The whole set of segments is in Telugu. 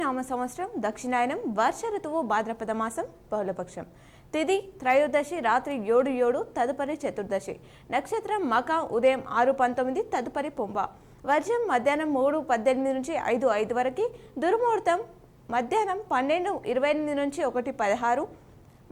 నామ సంవత్సరం దక్షిణాయనం వర్ష ఋతువు భాద్రపద మాసం బహుళపక్షం తిథి త్రయోదశి రాత్రి 7 తదుపరి చతుర్దశి నక్షత్రం మక ఉదయం 6:19 తదుపరి పొంబ వర్షం మధ్యాహ్నం 3:18 నుంచి 5:05 వరకు దుర్ముహూర్తం మధ్యాహ్నం 12:28 నుంచి 1:16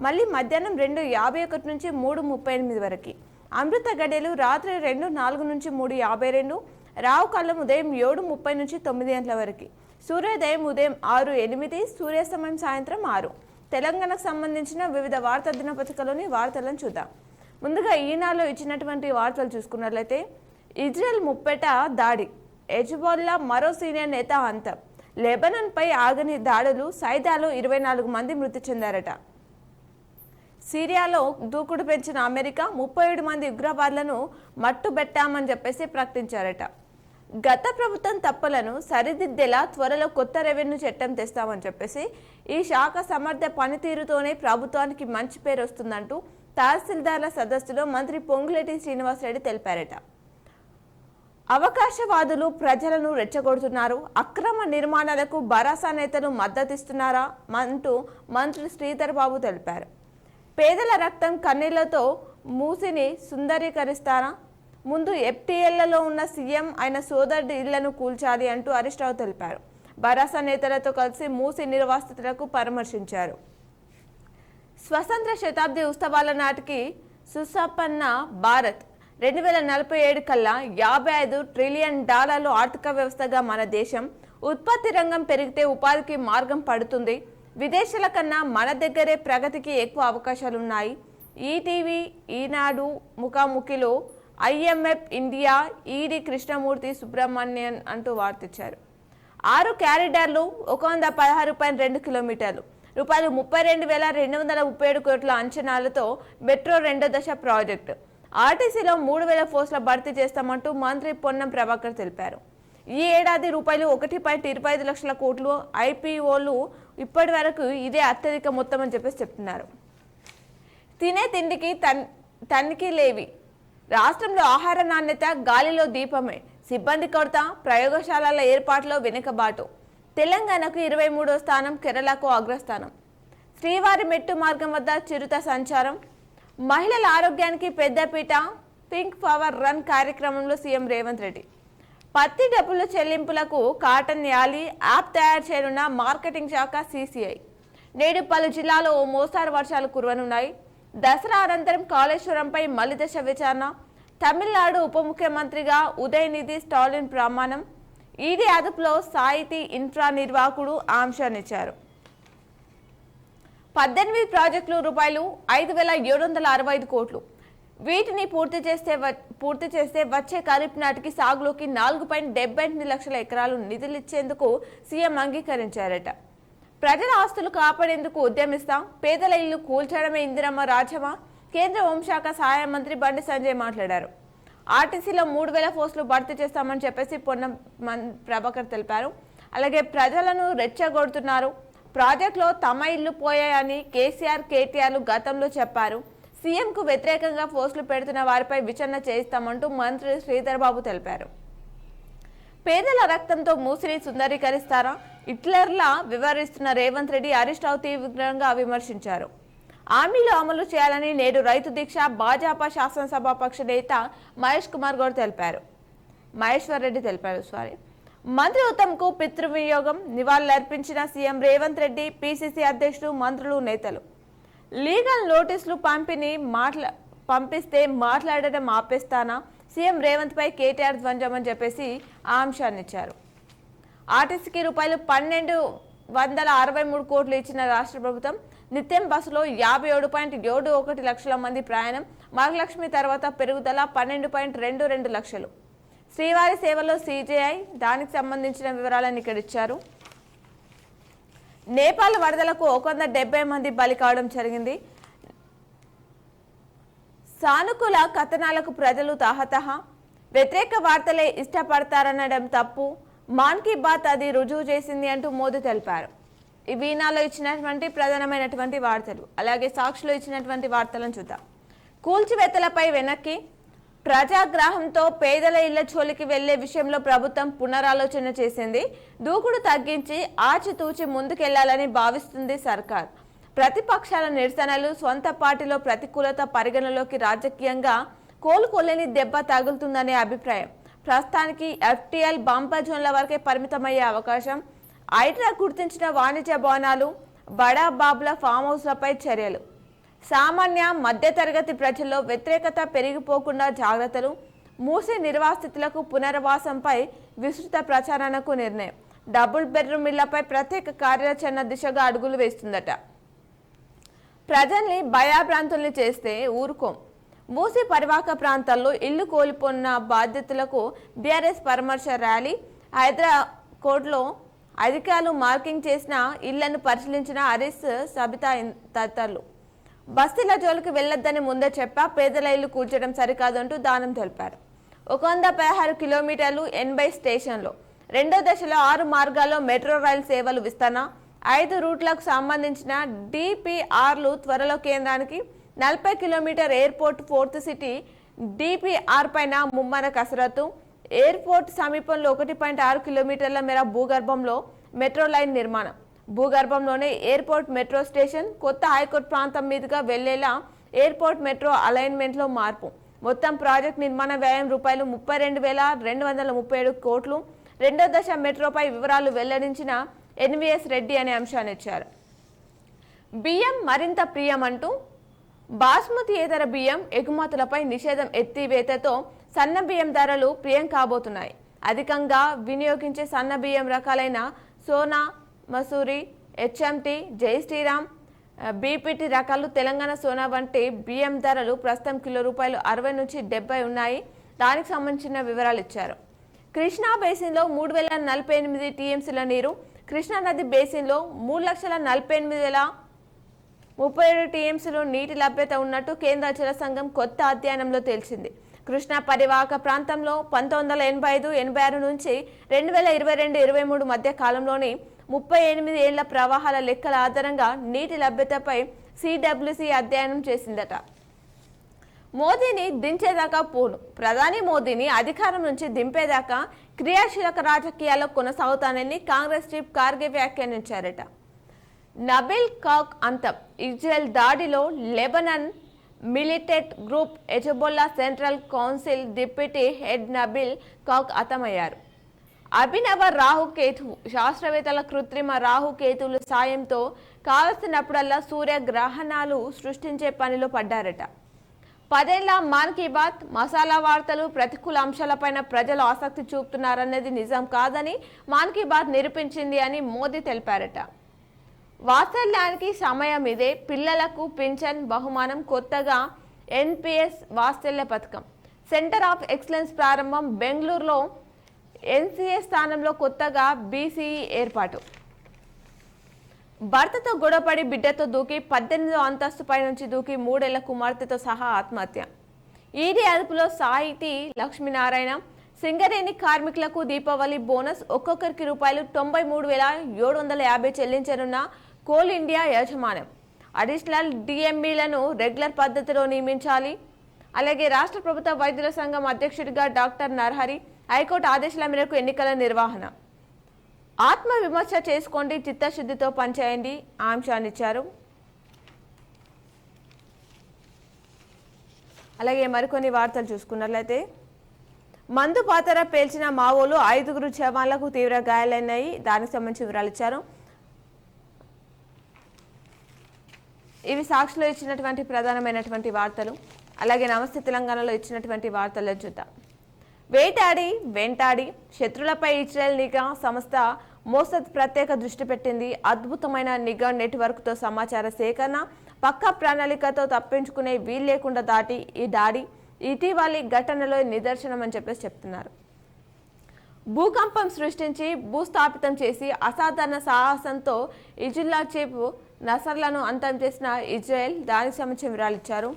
మళ్ళీ మధ్యాహ్నం 2:51 నుంచి 3:38 వరకు అమృత గడియలు రాత్రి 2:04 నుంచి 3:52 రావు కాలం ఉదయం 7:30 నుంచి 9 గంటల వరకు సూర్యోదయం ఉదయం 6:08 సూర్యాస్తమయం సాయంత్రం 6 తెలంగాణకు సంబంధించిన వివిధ వార్తా దినపత్రికలోని వార్తలను చూద్దాం. ముందుగా ఈనాడులో ఇచ్చినటువంటి వార్తలు చూసుకున్నట్లయితే ఇజ్రాయెల్ ముప్పెట దాడి, హెజ్బొల్లా మరో సీనియర్ నేత అంతం, లెబనాన్పై ఆగని దాడులు, సైదాలో 24 మంది మృతి చెందారట. సిరియాలో దూకుడు పెంచిన అమెరికా 37 మంది ఉగ్రవాదులను మట్టుబెట్టామని చెప్పేసి ప్రకటించారట. గత ప్రభుత్వం తప్పులను సరిదిద్దేలా త్వరలో కొత్త రెవెన్యూ చట్టం తెస్తామని చెప్పేసి ఈ శాఖ సమర్థ పనితీరుతోనే ప్రభుత్వానికి మంచి పేరు వస్తుందంటూ తహసీల్దార్ల సదస్సులో మంత్రి పొంగులేటి శ్రీనివాసరెడ్డి తెలిపారట. అవకాశవాదులు ప్రజలను రెచ్చగొడుతున్నారు, అక్రమ నిర్మాణాలకు భరాసా నేతలు మద్దతిస్తున్నారా అంటూ మంత్రి శ్రీధర్ బాబు తెలిపారు. పేదల రక్తం కన్నీళ్లతో మూసిని సుందరీకరిస్తారా, ముందు ఎఫ్టీఎల్లలో ఉన్న సీఎం ఆయన సోదరుడి ఇళ్లను కూల్చాలి అంటూ హరీష్ రావు తెలిపారు. భరాసా నేతలతో కలిసి మూసి నిర్వాసితులకు పరామర్శించారు. స్వతంత్ర శతాబ్ది ఉత్సవాల నాటికి సుసంపన్న భారత్ 2047 కల్లా $55 ట్రిలియన్ ఆర్థిక వ్యవస్థగా మన దేశం, ఉత్పత్తి రంగం పెరిగితే ఉపాధికి మార్గం పడుతుంది, విదేశాల కన్నా మన దగ్గరే ప్రగతికి ఎక్కువ అవకాశాలున్నాయి. ఈటీవీ ఈనాడు ముఖాముఖిలో IMF India ED Krishnamurthy Subramanian అంటూ వార్తిచ్చారు. 6 క్యారిడార్లు 116.2 కిలోమీటర్లు రూపాయలు 32,237 కోట్ల అంచనాలతో మెట్రో 2వ దశ ప్రాజెక్టు, ఆర్టీసీలో 3,000 పోస్టుల భర్తీ చేస్తామంటూ మంత్రి పొన్నం ప్రభాకర్ తెలిపారు. ఈ ఏడాది రూపాయలు 1.25 లక్షల కోట్లు IPOలు ఇప్పటి వరకు ఇదే అత్యధిక మొత్తం అని చెప్పేసి చెప్తున్నారు. తినే తిండికి తనిఖీ లేవి, రాష్ట్రంలో ఆహార నాణ్యత గాలిలో దీపమే, సిబ్బంది కొరత, ప్రయోగశాలల ఏర్పాట్లో వెనుకబాటు, తెలంగాణకు 23వ స్థానం, కేరళకు అగ్రస్థానం, శ్రీవారి మెట్టు మార్గం వద్ద చిరుత సంచారం, మహిళల ఆరోగ్యానికి పెద్దపీట, పింక్ పవర్ రన్ కార్యక్రమంలో సీఎం రేవంత్ రెడ్డి, పత్తి డబ్బుల చెల్లింపులకు కాటన్ యాలీ యాప్ తయారు చేయనున్న మార్కెటింగ్ శాఖ CCI, నేడు పలు జిల్లాలో ఓ మోస్తారు వర్షాలు కురవనున్నాయి, దసరా అనంతరం కాళేశ్వరంపై మలి దశ విచారణ, తమిళనాడు ఉప ముఖ్యమంత్రిగా ఉదయనిధి స్టాలిన్ ప్రమాణం, ఈడీ అదుపులో సాహితీ ఇన్ఫ్రా నిర్వాహకుడు ఆంశాన్నిచ్చారు. 18 ప్రాజెక్టులు రూపాయలు 5,765 కోట్లు, వీటిని పూర్తి చేస్తే వచ్చే ఖరీఫ్ నాటికి సాగులోకి 4.78 లక్షల ఎకరాలు నిధులిచ్చేందుకు సీఎం అంగీకరించారట. ప్రజల ఆస్తులు కాపాడేందుకు ఉద్యమిస్తాం, పేదల ఇల్లు కూల్చడమే ఇందిరమ్మ రాజ్యమా, కేంద్ర హోంశాఖ సహాయ మంత్రి బండి సంజయ్ మాట్లాడారు. ఆర్టీసీలో 3,000 పోస్టులు భర్తీ చేస్తామని చెప్పేసి పొన్నం ప్రభాకర్ తెలిపారు. అలాగే ప్రజలను రెచ్చగొడుతున్నారు, ప్రాజెక్టులో తమ ఇల్లు పోయాయని కేటీఆర్లు గతంలో చెప్పారు. సీఎంకు వ్యతిరేకంగా పోస్టులు పెడుతున్న వారిపై విచారణ చేయిస్తామంటూ మంత్రి శ్రీధర్ బాబు తెలిపారు. పేదల రక్తంతో మూసిని సుందరీకరిస్తారా, హిట్లర్లా వివరిస్తున్న రేవంత్ రెడ్డి హరీష్ రావు తీవ్రంగా విమర్శించారు. హామీలు అమలు చేయాలని నేడు రైతు దీక్ష భాజపా శాసనసభాపక్ష నేత మహేశ్వర్ రెడ్డి తెలిపారు. మంత్రి ఉత్తమ్కు పితృవియోగం నివాళులర్పించిన సీఎం రేవంత్ రెడ్డి, PCC అధ్యక్షుడు, మంత్రులు, నేతలు. లీగల్ నోటీసులు పంపిస్తే మాట్లాడడం ఆపేస్తానా, సీఎం రేవంత్ పై కేటీఆర్ ధ్వంజమని చెప్పేసి ఆ అంశాన్ని ఇచ్చారు. ఆర్టీసీకి రూపాయలు 1,263 కోట్లు ఇచ్చిన రాష్ట్ర ప్రభుత్వం, నిత్యం బస్సులో 57.71 లక్షల మంది ప్రయాణం, మహాలక్ష్మి తర్వాత పెరుగుదల 12.22 లక్షలు. శ్రీవారి సేవలో CJI, దానికి సంబంధించిన వివరాలను ఇక్కడ ఇచ్చారు. నేపాల్ వరదలకు 170 మంది బలి కావడం జరిగింది. సానుకూల కథనాలకు ప్రజలు తాహతహ, వ్యతిరేక వార్తలే ఇష్టపడతారనడం తప్పు, మాన్ కీ బాత్ అది రుజువు చేసింది అంటూ మోదీ తెలిపారు. ఈ వీనాలో ఇచ్చినటువంటి ప్రధానమైనటువంటి వార్తలు. అలాగే సాక్షిలో ఇచ్చినటువంటి వార్తలను చూద్దాం. కూల్చివేతలపై వెనక్కి, ప్రజాగ్రహంతో పేదల ఇళ్ల జోలికి వెళ్లే విషయంలో ప్రభుత్వం పునరాలోచన చేసింది. దూకుడు తగ్గించి ఆచితూచి ముందుకెళ్లాలని భావిస్తుంది సర్కార్. ప్రతిపక్షాల నిరసనలు, సొంత పార్టీలో ప్రతికూలత పరిగణలోకి రాజకీయంగా కోలుకోలేని దెబ్బ తగులుతుందనే అభిప్రాయం. ప్రస్తుతానికి ఎఫ్టీఎల్ బంపర్ జోన్ల వరకే పరిమితమయ్యే అవకాశం. హైడ్రా గుర్తించిన వాణిజ్య భవనాలు, బడా బాబుల ఫామ్ హౌస్లపై చర్యలు. సామాన్య మధ్యతరగతి ప్రజల్లో వ్యతిరేకత పెరిగిపోకుండా జాగ్రత్తలు. మూసి నిర్వాసితులకు పునర్వాసంపై విస్తృత ప్రచారణకు నిర్ణయం. డబుల్ బెడ్రూమ్ ఇళ్లపై ప్రత్యేక కార్యాచరణ దిశగా అడుగులు వేస్తుందట. ప్రజల్ని భయాభ్రాంతుల్ని చేస్తే ఊరుకోం. మూసి పరివాహక ప్రాంతాల్లో ఇల్లు కోల్పోన్న బాధితులకు బీఆర్ఎస్ పరామర్శ ర్యాలీ. హైదరాబాద్లో అధికారులు మార్కింగ్ చేసిన ఇళ్లను పరిశీలించిన హరీష్, సబితా తదితరులు. బస్తీల జోలికి వెళ్లొద్దని ముందే చెప్పా, పేదల ఇల్లు కూల్చడం సరికాదంటూ దానం తెలిపారు. 116 కిలోమీటర్లు 80 స్టేషన్లు. రెండో దశలో 6 మార్గాల్లో మెట్రో రైలు సేవలు విస్తరణ. 5 రూట్లకు సంబంధించిన డిపిఆర్లు త్వరలో కేంద్రానికి. 40 kilometre airport fourth city DPR పైన ముమ్మర కసరత్తు. ఎయిర్పోర్ట్ సమీపంలో 1.6 కిలోమీటర్ల మేర భూగర్భంలో మెట్రో లైన్ నిర్మాణం. భూగర్భంలోనే ఎయిర్పోర్ట్ మెట్రో స్టేషన్. కొత్త హైకోర్టు ప్రాంతం మీదుగా వెళ్లేలా ఎయిర్పోర్ట్ మెట్రో అలైన్మెంట్లో మార్పు. మొత్తం ప్రాజెక్ట్ నిర్మాణ వ్యయం ₹32,237 కోట్లు. రెండో దశ మెట్రోపై వివరాలు వెల్లడించిన ఎన్వీఎస్ రెడ్డి అనే అంశాన్ని ఇచ్చారు. బియ్యం మరింత ప్రియం అంటూ బాస్మతియేతర బియ్యం ఎగుమతులపై నిషేధం ఎత్తివేతతో సన్న బియ్యం ధరలు ప్రియం కాబోతున్నాయి. అధికంగా వినియోగించే సన్న బియ్యం రకాలైన సోనా మసూరి, హెచ్ఎంటీ, జై శ్రీరామ్, బీపీటీ రకాలు, తెలంగాణ సోనా వంటి బియ్యం ధరలు ప్రస్తుతం కిలో ₹60 నుంచి 70 ఉన్నాయి. దానికి సంబంధించిన వివరాలు ఇచ్చారు. కృష్ణా బేసిన్లో 3,048 టీఎంసీల నీరు. కృష్ణా నది బేసిన్లో 3,48,037 టీఎంసీలు నీటి లభ్యత ఉన్నట్టు కేంద్ర జల సంఘం కొత్త అధ్యయనంలో తేల్చింది. కృష్ణా పరివాహక ప్రాంతంలో 1985-86 నుంచి 2022-23 మధ్య కాలంలోని 38 ఏళ్ల ప్రవాహాల లెక్కల ఆధారంగా నీటి లభ్యతపై సిడబ్ల్యూసి అధ్యయనం చేసిందట. మోదీని దించేదాకా పోను. ప్రధాని మోదీని అధికారం నుంచి దింపేదాకా క్రియాశీలక రాజకీయాల్లో కొనసాగుతానని కాంగ్రెస్ చీఫ్ ఖార్గే వ్యాఖ్యానించారట. నబిల్ కాక్ అంతం. ఇజ్రాయెల్ దాడిలో Lebanon militant group Hezbollah central council deputy head Nabil Qaouk హతమయ్యారు. అభినవ రాహుకేతు శాస్త్రవేత్తల కృత్రిమ రాహుకేతువుల సాయంతో కావలసినప్పుడల్లా సూర్యగ్రహణాలు సృష్టించే పనిలో పడ్డారట. 10 ఏళ్ల మన్ కీ బాత్ మసాలా వార్తలు, ప్రతికూల అంశాలపైన ప్రజలు ఆసక్తి చూపుతున్నారన్నది నిజం కాదని మన్ కీ బాత్ నిరూపించింది అని మోదీ తెలిపారట. వాత్సల్యానికి సమయం ఇదే. పిల్లలకు పింఛన్ బహుమానం. కొత్తగా ఎన్పిఎస్ వాత్సల్య పథకం. సెంటర్ ఆఫ్ ఎక్సలెన్స్ ప్రారంభం. బెంగళూరులో ఎన్సీఏ స్థానంలో కొత్తగా బీసీఈ ఏర్పాటు. భర్తతో గొడవపడి బిడ్డతో దూకి 18వ అంతస్తుపై నుంచి దూకి 3 ఏళ్ల కుమార్తెతో సహా ఆత్మహత్య. ఈడీ అదుపులో సాహితీ లక్ష్మీనారాయణ. సింగరేణి కార్మికులకు దీపావళి బోనస్. ఒక్కొక్కరికి ₹93,750 చెల్లించనున్న కోల్ ఇండియా యాజమాన్యం. అడిషనల్ డిఎంఈలను రెగ్యులర్ పద్ధతిలో నియమించాలి. అలాగే రాష్ట్ర ప్రభుత్వ వైద్యుల సంఘం అధ్యక్షుడిగా డాక్టర్ నరహరి. హైకోర్టు ఆదేశాల మేరకు ఎన్నికల నిర్వహణ. ఆత్మ విమర్శ చేసుకోండి, చిత్తశుద్ధితో పనిచేయండి ఆ అంశాన్ని ఇచ్చారు. అలాగే మరికొన్ని వార్తలు చూసుకున్నట్లయితే మందు పాతర పేల్చిన మావోలు 5 జవాన్లకు తీవ్ర గాయాలైనాయి. దానికి సంబంధించి వివరాలు ఇచ్చారు. ఇవి సాక్షిలో ఇచ్చినటువంటి ప్రధానమైనటువంటి వార్తలు. అలాగే నమస్తే తెలంగాణలో ఇచ్చినటువంటి వార్తలు చూద్దాం. వేటాడి వెంటాడి శత్రులపై ఇజ్రాయెల్ నిఘా సంస్థ మోసద్ ప్రత్యేక దృష్టి పెట్టింది. అద్భుతమైన నిఘా నెట్వర్క్తో సమాచార సేకరణ, పక్కా ప్రణాళికతో తప్పించుకునే వీలు లేకుండా ఈ దాడి ఇటీవలి ఘటనలో నిదర్శనం అని చెప్తున్నారు. భూకంపం సృష్టించి భూస్థాపితం చేసి అసాధారణ సాహసంతో ఇజుల్లా చీఫ్ నసర్లను అంతం చేసిన ఇజ్రాయెల్. దానికి సంబంధించిన వివరాలు ఇచ్చారు.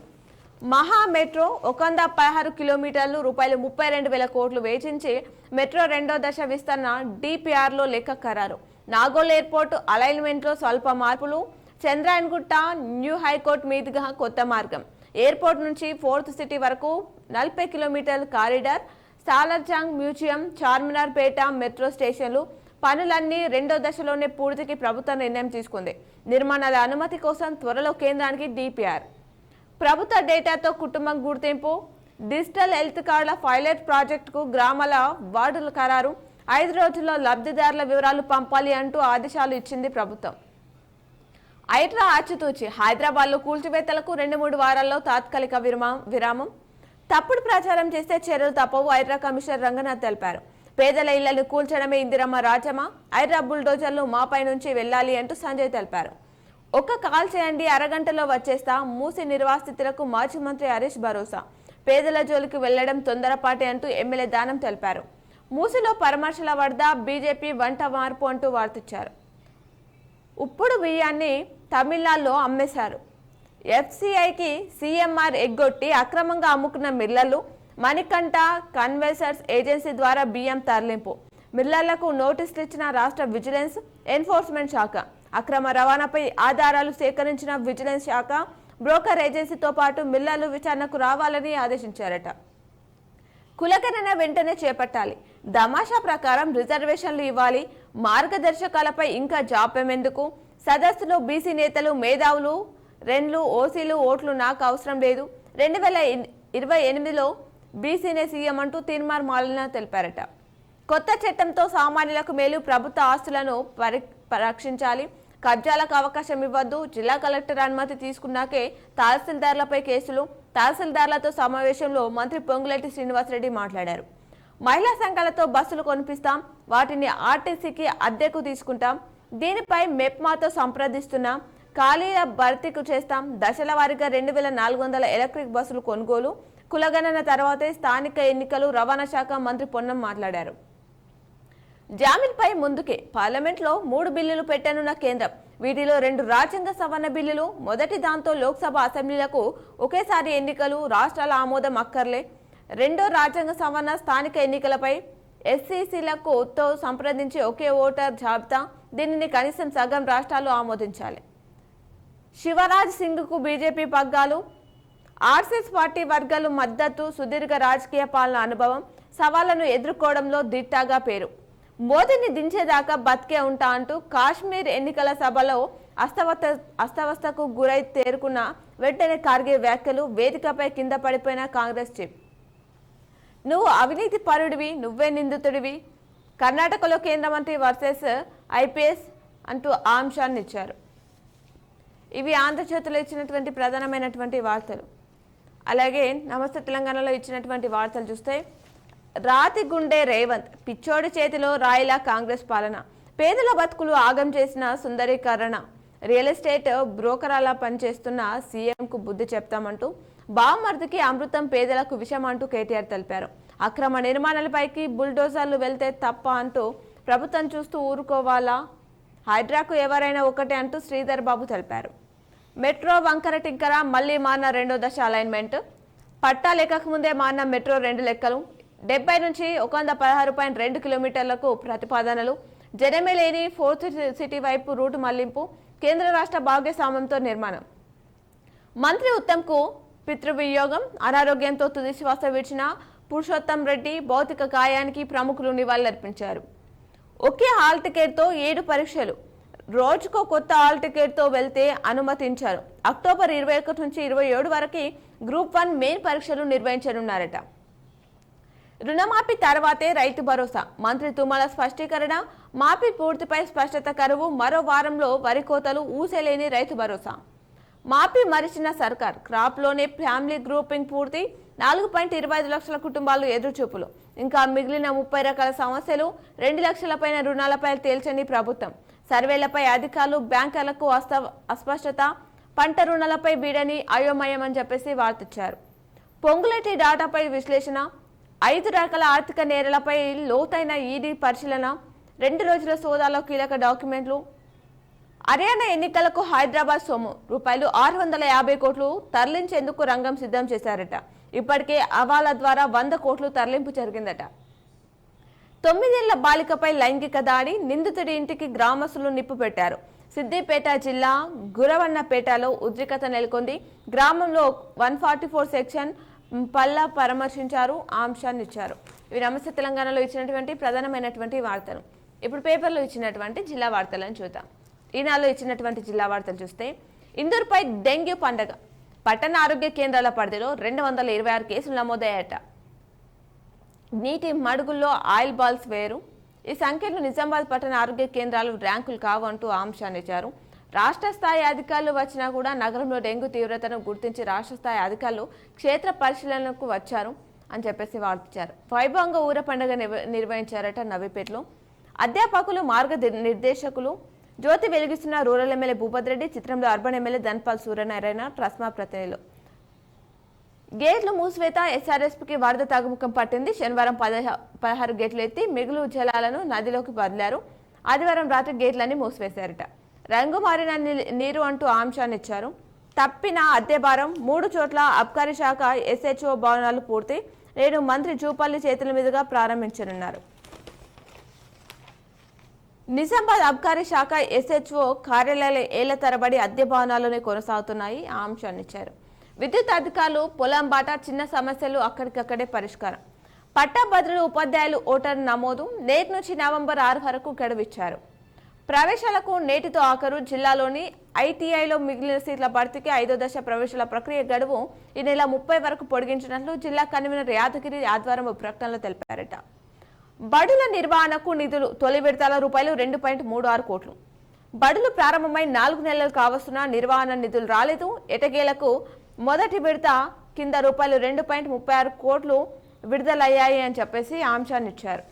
మహా మెట్రో 116 కిలోమీటర్లు ₹32,000 కోట్లు వేచించి మెట్రో రెండో దశ విస్తరణ డిపిఆర్లో లెక్క ఖరారు. నాగోల్ ఎయిర్పోర్ట్ అలైన్మెంట్లో స్వల్ప మార్పులు. చంద్రాయన్గుట్ట న్యూ హైకోర్టు మీదుగా కొత్త మార్గం. ఎయిర్పోర్ట్ నుంచి 4th సిటీ వరకు 40 కిలోమీటర్ల కారిడార్, సాలార్జంగ్ మ్యూజియం, చార్మినార్ పేట మెట్రో స్టేషన్లు పనులన్నీ 2వ దశలోనే పూర్తికి ప్రభుత్వం నిర్ణయం తీసుకుంది. నిర్మాణాల అనుమతి కోసం త్వరలో కేంద్రానికి డిపిఆర్. ప్రభుత్వ డేటాతో కుటుంబం గుర్తింపు, డిజిటల్ హెల్త్ కార్డుల పైలట్ ప్రాజెక్టుకు గ్రామాల వార్డుల ఖరారు, 5 రోజుల్లో లబ్ధిదారుల వివరాలు పంపాలి అంటూ ఆదేశాలు ఇచ్చింది ప్రభుత్వం. హైడ్రా ఆచితూచి హైదరాబాద్లో కూల్చివేతలకు 2-3 వారాల్లో తాత్కాలిక విరామం. తప్పుడు ప్రచారం చేస్తే చర్యలు తప్పవు హైడ్రా కమిషనర్ రంగనాథ్ తెలిపారు. పేదల ఇళ్లను కూల్చడమే ఇందిరమ్మ రాజ్యమా, హైడ్రా బుల్డోజర్లు మాపై నుంచి వెళ్లాలి అంటూ సంజయ్ తెలిపారు. ఒక్క కాల్ చేయండి, అరగంటలో వచ్చేస్తా. మూసి నిర్వాసితులకు మాజీ మంత్రి హరీష్ భరోసా. పేదల జోలికి వెళ్లడం తొందరపాటే అంటూ ఎమ్మెల్యే దానం తెలిపారు. మూసిలో పరామర్శల వద్ద బీజేపీ వంట మార్పు అంటూ వార్తిచ్చారు. ఉప్పుడు బియ్యాన్ని తమిళనాడులో అమ్మేశారు. ఎఫ్సిఐకి సీఎంఆర్ ఎగ్గొట్టి అక్రమంగా అమ్ముకున్న మిల్లర్లు. మణికంఠ కన్వెన్సర్స్ ఏజెన్సీ ద్వారా బియ్యం తరలింపు. మిల్లర్లకు నోటీసులు ఇచ్చిన రాష్ట్ర విజిలెన్స్ ఎన్ఫోర్స్మెంట్ శాఖ. అక్రమ రవాణాపై ఆధారాలు సేకరించిన విజిలెన్స్ శాఖ బ్రోకర్ ఏజెన్సీతో పాటు మిల్లర్లు విచారణకు రావాలని ఆదేశించారట. కులగణన వెంటనే చేపట్టాలి. దమాషా ప్రకారం రిజర్వేషన్లు ఇవ్వాలి. మార్గదర్శకాలపై ఇంకా జాప్యం ఎందుకు? సదస్సులో బీసీ నేతలు, మేధావులు, రెన్లు, ఓసీలు ఓట్లు నాకు అవసరం లేదు. 2028లో బీసీనే సీఎం అంటూ తీర్మార్ మాలన తెలిపారట. కొత్త చట్టంతో సామాన్యులకు మేలు. ప్రభుత్వ ఆస్తులను రక్షించాలి. కబ్జాలకు అవకాశం ఇవ్వద్దు. జిల్లా కలెక్టర్ అనుమతి తీసుకున్నాకే తహసీల్దార్లపై కేసులు. తహసీల్దార్లతో సమావేశంలో మంత్రి పొంగులేటి శ్రీనివాసరెడ్డి మాట్లాడారు. మహిళా సంఘాలతో బస్సులు కొనిపిస్తాం, వాటిని ఆర్టీసీకి అద్దెకు తీసుకుంటాం. దీనిపై మెప్మాతో సంప్రదిస్తున్నాం. ఖాళీల భర్తీకు చేస్తాం. దశల వారీగా 2400 ఎలక్ట్రిక్ బస్సులు కొనుగోలు. కులగణన తర్వాతే స్థానిక ఎన్నికలు. రవాణా శాఖ మంత్రి పొన్నం మాట్లాడారు. జామీన్పై ముందుకే పార్లమెంట్లో 3 బిల్లులు పెట్టనున్న కేంద్రం. వీటిలో 2 రాజ్యాంగ సవరణ బిల్లులు. మొదటి దాంతో లోక్సభ, అసెంబ్లీలకు ఒకేసారి ఎన్నికలు. రాష్ట్రాల ఆమోదం అక్కర్లే. రెండో రాజ్యాంగ సవరణ స్థానిక ఎన్నికలపై ఎస్సీసీలకు తో సంప్రదించి ఒకే ఓటర్ జాబితా. దీనిని కనీసం సగం రాష్ట్రాలు ఆమోదించాలి. శివరాజ్ సింగ్కు బీజేపీ పగ్గాలు. ఆర్ఎస్ఎస్ పార్టీ వర్గాలు మద్దతు. సుదీర్ఘ రాజకీయ పాలన అనుభవం. సవాళ్లను ఎదుర్కోవడంలో దిట్టాగా పేరు. మోదీని దించేదాకా బతికే ఉంటా అంటూ కాశ్మీర్ ఎన్నికల సభలో అస్తవస్తకు గురై తేరుకున్న వెంటనే ఖార్గే వ్యాఖ్యలు. వేదికపై కింద పడిపోయిన కాంగ్రెస్ చీఫ్. నువ్వు అవినీతి పరుడివి, నువ్వే నిందితుడివి. కర్ణాటకలో కేంద్ర మంత్రి వర్సెస్ ఐపీఎస్ అంటూ ఆ అంశాన్ని ఇచ్చారు. ఇవి ఆంధ్రజ్యోతిలో ఇచ్చినటువంటి ప్రధానమైనటువంటి వార్తలు. అలాగే నమస్తే తెలంగాణలో ఇచ్చినటువంటి వార్తలు చూస్తే, రాతి గుండె రేవంత్, పిచ్చోడి చేతిలో రాయిలా కాంగ్రెస్ పాలన. పేదల బతుకులు ఆగం చేసిన సుందరీకరణ. రియల్ ఎస్టేట్ బ్రోకరాలా పనిచేస్తున్న సీఎంకు బుద్ధి చెప్తామంటూ, బావమర్దికి అమృతం, పేదలకు విషం అంటూ కేటీఆర్ తెలిపారు. అక్రమ నిర్మాణాలపైకి బుల్డోజర్లు వెళ్తే తప్ప అంటూ ప్రభుత్వం చూస్తూ ఊరుకోవాలా? హైడ్రాకు ఎవరైనా ఒకటే అంటూ శ్రీధర్ బాబు తెలిపారు. మెట్రో వంకర టింకర, మళ్లీ మారిన 2వ దశ అలైన్మెంట్. పట్టా లేకముందే మారిన మెట్రో 2 లెక్కలు. 70 నుంచి 116.2 కిలోమీటర్లకు ప్రతిపాదనలు. జనమే లేని 4th సిటీ వైపు రూటు మళ్లింపు. కేంద్ర రాష్ట్ర భాగస్వామ్యంతో నిర్మాణం. మంత్రి ఉత్తమ్కు పితృవియోగం. అనారోగ్యంతో తుది శ్వాస విడిచిన పురుషోత్తం రెడ్డి భౌతిక గాయానికి ప్రముఖులు నివాళులర్పించారు. ఒకే హాల్ టికెట్తో 7 పరీక్షలు. రోజుకో కొత్త హాల్ టికెట్తో వెళ్తే అనుమతించారు. అక్టోబర్ 21 నుంచి 27 వరకు గ్రూప్ 1 మెయిన్ పరీక్షలు నిర్వహించనున్నారట. రుణమాఫీ తర్వాతే రైతు భరోసా. మంత్రి తుమ్మల స్పష్టీకరణ. మాఫీ పూర్తిపై స్పష్టత కరువు. మరో వారంలో వరి కోతలు. ఊసేలేని రైతు భరోసా. మాఫీ మరిచిన సర్కార్. క్రాప్లోనే ఫ్యామిలీ గ్రూపింగ్ పూర్తి. 4.25 లక్షల కుటుంబాలు ఎదురుచూపులు. ఇంకా మిగిలిన 30 రకాల సమస్యలు. 2 లక్షల పైన రుణాలపై తేల్చని ప్రభుత్వం. సర్వేలపై అధికారులు, బ్యాంకర్లకు అస్పష్టత. పంట రుణాలపై వీడని అయోమయం అని చెప్పేసి వార్తిచ్చారు. పొంగులేటి డాటాపై విశ్లేషణ. 5 రకాల ఆర్థిక నేరాలపై లోతైన ఈడీ పరిశీలన. 2 రోజుల సోదాలో కీలక డాక్యుమెంట్లు. హర్యానా ఎన్నికలకు హైదరాబాద్ సొమ్ము ₹650 కోట్లు తరలించేందుకు రంగం సిద్ధం చేశారట. ఇప్పటికే హవాలా ద్వారా 100 కోట్లు తరలింపు జరిగిందట. 9 ఏళ్ల బాలికపై లైంగిక దాడి. నిందితుడి ఇంటికి గ్రామస్తులు నిప్పు పెట్టారు. సిద్దిపేట జిల్లా గురవన్నపేటలో ఉద్రిక్తత నెలకొంది. గ్రామంలో 144 సెక్షన్ పల్లా పరామర్శించారు, ఆ అంశాన్ని ఇచ్చారు. ఇవి నమస్తే తెలంగాణలో ఇచ్చినటువంటి ప్రధానమైనటువంటి వార్తలు. ఇప్పుడు పేపర్లో ఇచ్చినటువంటి జిల్లా వార్తలను చూద్దాం. ఈనాడులో ఇచ్చినటువంటి జిల్లా వార్తలు చూస్తే, ఇందూరుపై డెంగ్యూ పండగ. పట్టణ ఆరోగ్య కేంద్రాల పరిధిలో 226 కేసులు నమోదయ్యాయట. నీటి మడుగుల్లో ఆయిల్ బాల్స్ వేరు. ఈ సంఖ్యలో నిజామాబాద్ పట్టణ ఆరోగ్య కేంద్రాలు ర్యాంకులు కావు అంటూ ఆంశాన్ని ఇచ్చారు. రాష్ట్ర స్థాయి అధికారులు వచ్చినా కూడా నగరంలో డెంగ్యూ తీవ్రతను గుర్తించి రాష్ట్ర స్థాయి అధికారులు క్షేత్ర పరిశీలనకు వచ్చారు అని చెప్పేసి వార్తించారు. వైభవంగా ఊర పండుగ నిర్వహించారట నవీపేటలో. అధ్యాపకులు, మార్గనిర్దేశకులు జ్యోతి వెలిగిస్తున్న రూరల్ ఎమ్మెల్యే భూపత్ రెడ్డి, చిత్రంలో అర్బన్ ఎమ్మెల్యే ధన్పాల్ సూర్యనారాయణ, ట్రస్మా ప్రతినిధులు. గేట్లు మూసివేత. ఎస్ఆర్ఎస్పీకి వరద తగ్గుముఖం పట్టింది. శనివారం 16 గేట్లు ఎత్తి మిగులు జలాలను నదిలోకి వదిలారు. ఆదివారం రాత్రి గేట్లన్నీ మూసివేశారట. రంగు మారిన నీరు అంటూ ఆంశాన్ని ఇచ్చారు. తప్పిన అద్దె భారం. 3 చోట్ల అబ్కారీ శాఖ ఎస్హెచ్ఓ భవనాలు పూర్తి. నేడు మంత్రి జూపల్లి చేతుల మీదుగా ప్రారంభించనున్నారు. నిజామాబాద్ అబ్కారీ శాఖ ఎస్హెచ్ఓ కార్యాలయాలు ఏళ్ల తరబడి అద్దె భవనాల్లోనే కొనసాగుతున్నాయి, ఆ అంశాన్ని ఇచ్చారు. విద్యుత్ అధికారులు పొలం బాట, చిన్న సమస్యలు అక్కడికక్కడే పరిష్కారం. పట్టాభద్రులు, ఉపాధ్యాయులు ఓటరు నమోదు. నేటి నుంచి నవంబర్ 6 వరకు గడువిచ్చారు. ప్రవేశాలకు నేటితో ఆఖరు. జిల్లాలోని ఐటీఐలో మిగిలిన సీట్ల భర్తీకి 5వ దశ ప్రవేశాల ప్రక్రియ గడువు ఈ నెల 30 వరకు పొడిగించినట్లు జిల్లా కన్వీనర్ యాదగిరి ఆదివారం ప్రకటనలో తెలిపారట. బడుల నిర్వహణకు నిధులు. తొలి విడతల రూపాయలు 2.36 కోట్లు. బడులు ప్రారంభమై 4 నెలలు కావస్తున్నా నిర్వహణ నిధులు రాలేదు. ఎటకేలకు మొదటి విడత కింద రూపాయలు 2.36 కోట్లు విడుదలయ్యాయి అని చెప్పేసి అంశాన్ని ఇచ్చారు.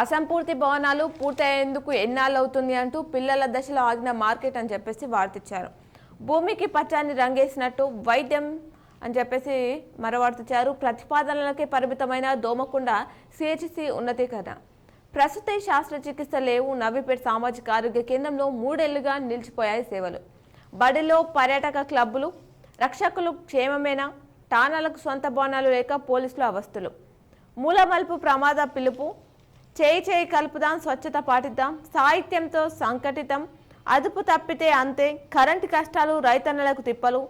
అసంపూర్తి భవనాలు పూర్తయ్యేందుకు ఎన్నాళ్ళు అవుతుంది అంటూ పిల్లల దశలో ఆగిన మార్కెట్ అని చెప్పేసి వార్తిచ్చారు. భూమికి పచ్చాన్ని రంగేసినట్టు వైద్యం అని చెప్పేసి మరో వార్తిచ్చారు. ప్రతిపాదనలకే పరిమితమైన దోమకొండ సిహెచ్సి ఉన్నతీకరణ. ప్రస్తుత శస్త్రచికిత్స లేవు. నవీపేట సామాజిక ఆరోగ్య కేంద్రంలో 3 ఏళ్లుగా నిలిచిపోయాయి సేవలు. బడిలో పర్యాటక క్లబ్బులు. రక్షకులు క్షేమమేనా? ఠాణాలకు సొంత భవనాలు లేక పోలీసులు అవస్థలు. మూలమలుపు ప్రమాద పిలుపు. చేయి కలుపుదాం, స్వచ్ఛత పాటిద్దాం, సాహిత్యంతో సంకటితం, అదుపు తప్పితే అంతే, కరెంటు కష్టాలు, రైతన్నలకు తిప్పలు.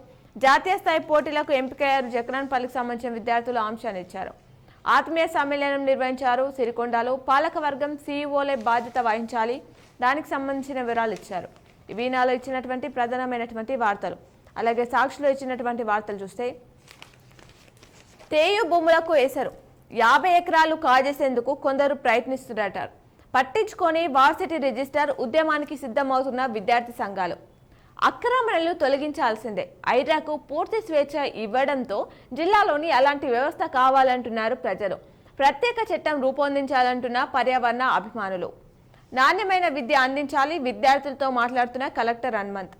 జాతీయ స్థాయి పోటీలకు ఎంపికయ్యారు. జగనాన్పల్లికి సంబంధించిన విద్యార్థులు అంశాన్ని ఇచ్చారు. ఆత్మీయ సమ్మేళనం నిర్వహించారు. సిరికొండలో పాలకవర్గం సీఈఓలే బాధ్యత వహించాలి, దానికి సంబంధించిన వివరాలు ఇచ్చారు. వీనాలో ఇచ్చినటువంటి ప్రధానమైనటువంటి వార్తలు. అలాగే సాక్షిలో ఇచ్చినటువంటి వార్తలు చూస్తే, తేయు భూములకు వేశారు. 50 ఎకరాలు కాజేసేందుకు కొందరు ప్రయత్నిస్తున్నట. పట్టించుకొని వార్సిటీ రిజిస్టర్ ఉద్యమానికి సిద్ధమవుతున్న విద్యార్థి సంఘాలు. అక్రమణలు తొలగించాల్సిందే. ఐడ్రాకు పూర్తి స్వేచ్ఛ ఇవ్వడంతో జిల్లాలోని అలాంటి వ్యవస్థ కావాలంటున్నారు ప్రజలు. ప్రత్యేక చట్టం రూపొందించాలంటున్న పర్యావరణ అభిమానులు. నాణ్యమైన విద్య అందించాలి. విద్యార్థులతో మాట్లాడుతున్న కలెక్టర్ హనుమంత్.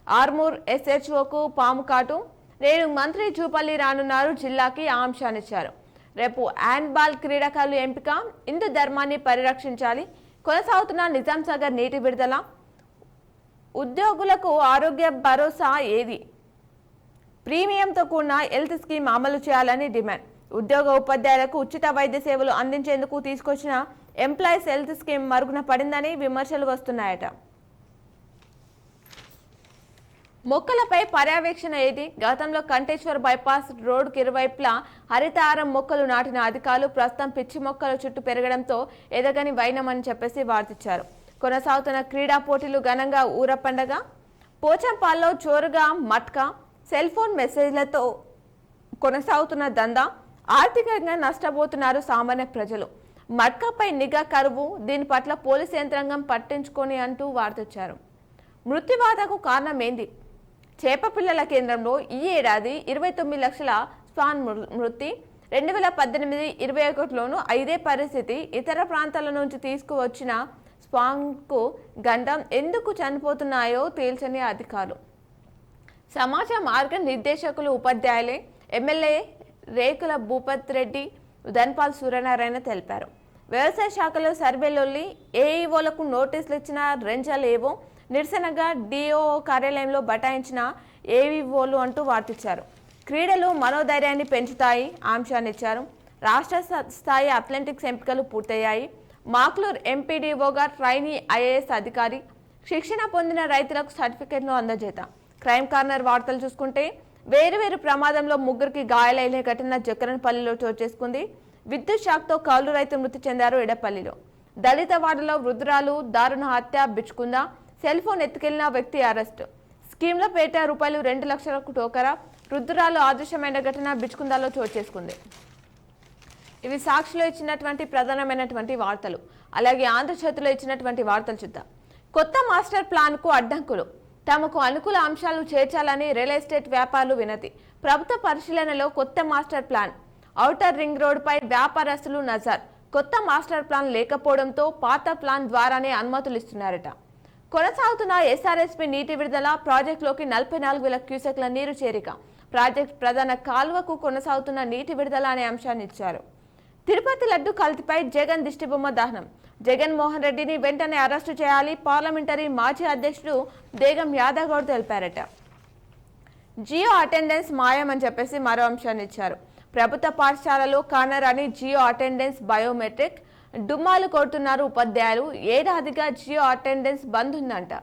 ఆర్మూర్ ఎస్హెచ్ఓకు పాము కాటు. నేడు మంత్రి జూపల్లి రానున్నారు. జిల్లాకి ఆ అంశాన్నిచ్చారు. రేపు హ్యాండ్బాల్ క్రీడాకారులు ఎంపిక. హిందూ ధర్మాన్ని పరిరక్షించాలి. కొనసాగుతున్న నిజాం సాగర్ నీటి విడుదల. ఉద్యోగులకు ఆరోగ్య భరోసా ఏది? ప్రీమియంతో కూడిన హెల్త్ స్కీమ్ అమలు చేయాలని డిమాండ్. ఉద్యోగ ఉపాధ్యాయులకు ఉచిత వైద్య సేవలు అందించేందుకు తీసుకొచ్చిన ఎంప్లాయీస్ హెల్త్ స్కీమ్ మరుగున పడిందని విమర్శలు వస్తున్నాయట. మొక్కలపై పర్యవేక్షణ ఏది? గతంలో కంటేశ్వర్ బైపాస్ రోడ్డుకి ఇరువైపులా హరితహారం మొక్కలు నాటిన అధికారులు ప్రస్తుతం పిచ్చి మొక్కల చుట్టూ పెరగడంతో ఎదగని వైనమని చెప్పేసి వార్తిచ్చారు. కొనసాగుతున్న క్రీడా పోటీలు ఘనంగా ఊర పండగ. పోచంపాల్లో చోరుగా మట్కా. సెల్ ఫోన్ మెసేజ్లతో కొనసాగుతున్న దందా. ఆర్థికంగా నష్టపోతున్నారు సామాన్య ప్రజలు. మట్కాపై నిఘా కరువు. దీని పట్ల పోలీసు యంత్రాంగం పట్టించుకొని అంటూ వార్తిచ్చారు. మృత్యువాదకు కారణం ఏంది? చేప పిల్లల కేంద్రంలో ఈ ఏడాది 29 లక్షల స్పాన్ మృతి. 2018-21లోనూ ఇదే పరిస్థితి. ఇతర ప్రాంతాల నుంచి తీసుకువచ్చిన స్పాన్కు గండం ఎందుకు చనిపోతున్నాయో తేల్చని అధికారులు. సమాజ మార్గ నిర్దేశకులు ఉపాధ్యాయులే. ఎమ్మెల్యే రేకుల భూపత్ రెడ్డి, ధన్పాల్ సూర్యనారాయణ తెలిపారు. వ్యవసాయ శాఖలో సర్వేలొల్లి. ఏఈఓలకు నోటీసులు ఇచ్చిన రెంజలేవో. నిరసనగా డిఓ కార్యాలయంలో బటాయించిన ఏవీఓలు అంటూ వార్తిచ్చారు. క్రీడలు మనోధైర్యాన్ని పెంచుతాయి, అంశాన్ని ఇచ్చారు. రాష్ట్ర స్థాయి అథ్లెటిక్స్ ఎంపికలు పూర్తయ్యాయి. మాక్లూర్ ఎంపీడీఓగా ట్రైనీ ఐఏఎస్ అధికారి. శిక్షణ పొందిన రైతులకు సర్టిఫికెట్లు అందజేత. క్రైమ్ కార్నర్ వార్తలు చూసుకుంటే వేరు ప్రమాదంలో ముగ్గురికి గాయాలైన ఘటన జక్కరన్పల్లిలో చోటు చేసుకుంది. విద్యుత్ షాక్తో కౌలు రైతు మృతి చెందారు ఎడపల్లిలో. దళిత వాడలో వృద్ధురాలు దారుణ హత్య బిచ్చుకుందా. సెల్ ఫోన్ ఎత్తుకెళ్లిన వ్యక్తి అరెస్టు. స్కీమ్లపేట రూపాయలు 2 లక్షలకు టోకరా. వృద్ధురాలు ఆదృశ్యమైన ఘటన బిచ్చుకుందాలో చోటు చేసుకుంది. ఇవి సాక్షిలో ఇచ్చినటువంటి ప్రధానమైనటువంటి వార్తలు. అలాగే ఆంధ్రజ్యోతిలో ఇచ్చినటువంటి వార్తలు చూద్దాం. కొత్త మాస్టర్ ప్లాన్ కు అడ్డంకులు. తమకు అనుకూల అంశాలు చేర్చాలని రియల్ ఎస్టేట్ వ్యాపారులు వినతి. ప్రభుత్వ పరిశీలనలో కొత్త మాస్టర్ ప్లాన్. ఔటర్ రింగ్ రోడ్డుపై వ్యాపారస్తులు నజర్. కొత్త మాస్టర్ ప్లాన్ లేకపోవడంతో పాత ప్లాన్ ద్వారానే అనుమతులు ఇస్తున్నారట. కొనసాగుతున్న ఎస్ఆర్ఎస్పీ నీటి విడుదల. ప్రాజెక్టులోకి 44,000 క్యూసెక్ల నీరు చేరిక. ప్రాజెక్టు ప్రధాన కాలువకు కొనసాగుతున్న నీటి విడుదల అనే అంశాన్ని ఇచ్చారు. తిరుపతి లడ్డు కల్తీపై జగన్ దిష్టిబొమ్మ దహనం. జగన్మోహన్ రెడ్డిని వెంటనే అరెస్టు చేయాలి పార్లమెంటరీ మాజీ అధ్యక్షుడు దేగం యాదవ్ గౌడ్ తెలిపారట. జియో అటెండెన్స్ మాయమని చెప్పేసి మరో అంశాన్ని ఇచ్చారు. ప్రభుత్వ పాఠశాలలో కార్నర్ అని జియో అటెండెన్స్ బయోమెట్రిక్ డుమ్మాలు కొడుతున్నారు ఉపాధ్యాయులు. ఏడాదిగా జియో అటెండెన్స్ బంద్ ఉందంట.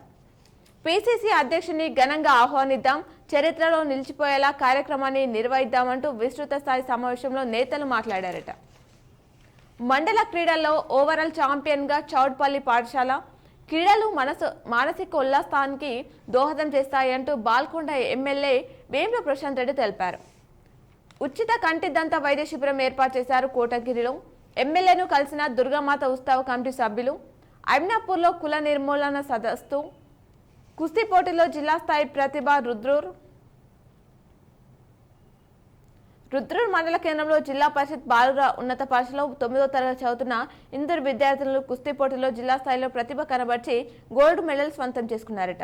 పిసిసి అధ్యక్షుని ఘనంగా ఆహ్వానిద్దాం, చరిత్రలో నిలిచిపోయేలా కార్యక్రమాన్ని నిర్వహిద్దామంటూ విస్తృత స్థాయి సమావేశంలో నేతలు మాట్లాడారట. మండల క్రీడల్లో ఓవరాల్ ఛాంపియన్ గా చౌడ్పల్లి పాఠశాల. క్రీడలు మానసిక ఉల్లాసానికి దోహదం చేస్తాయంటూ బాల్కొండ ఎమ్మెల్యే వేముల ప్రశాంత్ రెడ్డి తెలిపారు. ఉచిత కంటి దంత వైద్య శిబిరం ఏర్పాటు చేశారు కోటగిరిలో. ఎమ్మెల్యేను కలిసిన దుర్గామాత ఉత్సవ కమిటీ సభ్యులు. ఐమ్నాపూర్లో కుల నిర్మూలన సదస్సు. కుస్తీ పోటీలో జిల్లా స్థాయి ప్రతిభ రుద్రూర్ మండల కేంద్రంలో జిల్లా పరిషత్ బాలుర ఉన్నత పాఠశాలలో 9వ తరగతి చదువుతున్న ఇందరు విద్యార్థులు కుస్తీ పోటీలో జిల్లా స్థాయిలో ప్రతిభ కనబర్చి గోల్డ్ మెడల్ స్వంతం చేసుకున్నారట.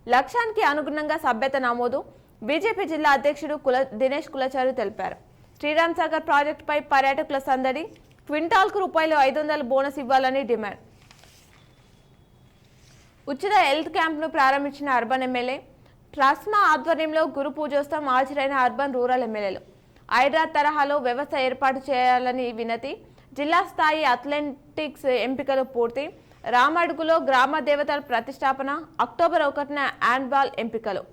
లక్ష్యానికి అనుగుణంగా సభ్యత నమోదు. బీజేపీ జిల్లా అధ్యక్షుడు దినేష్ కులచారి తెలిపారు. శ్రీరామ్ సాగర్ ప్రాజెక్టుపై పర్యాటకుల సందడి. క్వింటాల్కు రూపాయలు 500 బోనస్ ఇవ్వాలని డిమాండ్. ఉచిత హెల్త్ క్యాంప్ను ప్రారంభించిన అర్బన్ ఎమ్మెల్యే. ట్రస్మా ఆధ్వర్యంలో గురు పూజోత్సవం హాజరైన అర్బన్ రూరల్ ఎమ్మెల్యేలు. హైదరాబాద్ తరహాలో వ్యవస్థ ఏర్పాటు చేయాలని వినతి. జిల్లా స్థాయి అథ్లెటిక్స్ ఎంపికలు పూర్తి. రామడుగులో గ్రామ దేవతల ప్రతిష్టాపన. అక్టోబర్ 1న హ్యాండ్బాల్ ఎంపికలు.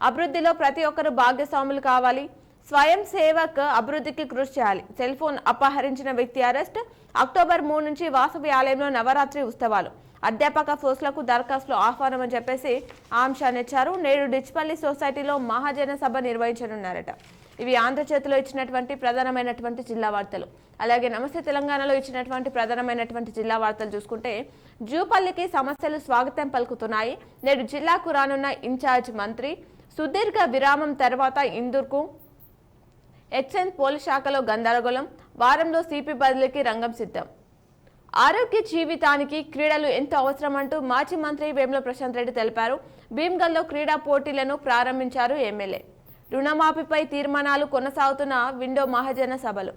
అభివృద్ధిలో ప్రతి ఒక్కరూ భాగస్వాములు కావాలి. స్వయం సేవక్ అభివృద్ధికి కృషి చేయాలి. సెల్ ఫోన్ అపహరించిన వ్యక్తి అరెస్ట్. అక్టోబర్ 3 నుంచి వాసవి ఆలయంలో నవరాత్రి ఉత్సవాలు. అధ్యాపక పోస్టులకు దరఖాస్తులు ఆహ్వానం అని చెప్పేసి ఆ అంశాన్ని ఇచ్చారు. నేడు డిచ్పల్లి సొసైటీలో మహాజన సభ నిర్వహించనున్నారట. ఇవి ఆంధ్రజ్యోతిలో ఇచ్చినటువంటి ప్రధానమైనటువంటి జిల్లా వార్తలు. అలాగే నమస్తే తెలంగాణలో ఇచ్చినటువంటి ప్రధానమైనటువంటి జిల్లా వార్తలు చూసుకుంటే జూపల్లికి సమస్యలు స్వాగతం పలుకుతున్నాయి. నేడు జిల్లాకు రానున్న ఇన్ఛార్జ్ మంత్రి. సుదీర్ఘ విరామం తర్వాత ఇందూర్కు. ఎక్సైజ్ పోలీస్ శాఖలో గందరగోళం. వారంలో సిపి బదిలీకి రంగం సిద్ధం. ఆరోగ్య జీవితానికి క్రీడలు ఎంతో అవసరమంటూ మాజీ మంత్రి వేముల ప్రశాంత్ రెడ్డి తెలిపారు. భీమ్గల్లో క్రీడా పోటీలను ప్రారంభించారు ఎమ్మెల్యే. రుణమాఫీపై తీర్మానాలు కొనసాగుతున్న విండో మహాజన సభలు.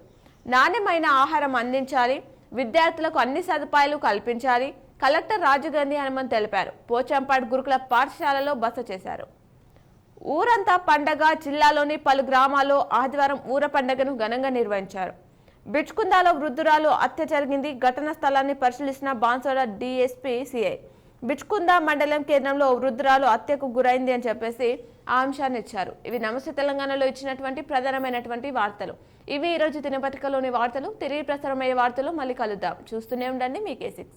నాణ్యమైన ఆహారం అందించాలి. విద్యార్థులకు అన్ని సదుపాయాలు కల్పించాలి. కలెక్టర్ రాజుగాంధీ హనుమంత్ తెలిపారు. పోచంపాడు గురుకుల పాఠశాలలో బస చేశారు. ఊరంతా పండగ. జిల్లాలోని పలు గ్రామాల్లో ఆదివారం ఊర పండుగను ఘనంగా నిర్వహించారు. బిచ్కుందాలో వృద్ధురాలు హత్య జరిగింది. ఘటన స్థలాన్ని పరిశీలిసిన బాన్సోడ డిఎస్పీ సిఐ. బిచ్కుందా మండలం కేంద్రంలో వృద్ధురాలు హత్యకు గురైంది అని చెప్పేసి ఆ అంశాన్ని ఇచ్చారు. ఇవి నమస్తే తెలంగాణలో ఇచ్చినటువంటి ప్రధానమైనటువంటి వార్తలు. ఇవి ఈరోజు దినపత్రికలోని వార్తలు. తిరిగి ప్రసారమయ్యే వార్తలు మళ్ళీ కలుద్దాం. చూస్తూనే ఉండండి మీ K6.